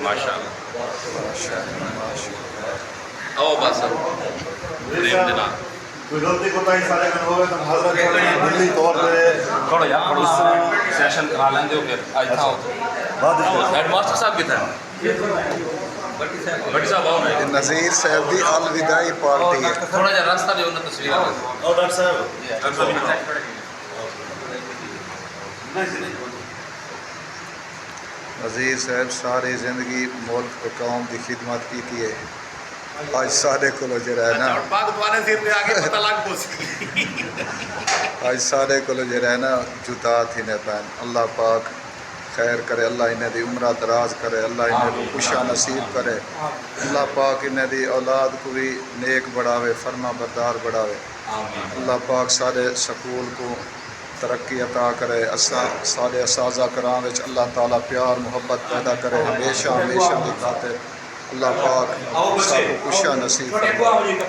ماشاء اللہ او بس پریم دنا کوئی غلطی کوتاہی سارے کن ہوئے تو حضرت دلی طور پہ تھوڑا یار تھوڑا سیشن کرا لیں دے پھر آج تھا ہیڈ ماسٹر صاحب کی تھا بٹی صاحب آؤ نا نذیر صاحب دی الوداعی پارٹی ہے. تھوڑا جا راستہ دے انہیں تصویر او ڈاکٹر صاحب نذیر صاحب ساری زندگی ملک و قوم کی خدمت کی ہے. آج سارے کو جڑا ہے نا آج سارے کو جڑا ہے نا جتا تھی نے پہن. اللہ پاک خیر کرے, اللہ انہیں دی عمرہ دراز کرے, اللہ انہیں کو خوشا نصیب کرے, اللہ پاک انہیں دی اولاد کو بھی نیک بڑھاوے, فرما بردار بڑھاوے. اللہ پاک سارے سکول کو ترقی عطا کرے, سارے اساتذہ کرام وچ اللہ تعالیٰ پیار محبت پیدا کرے ہمیشہ ہمیشہ دی خاطر. اللہ پاک سب کو خوشا نصیب فرمائے.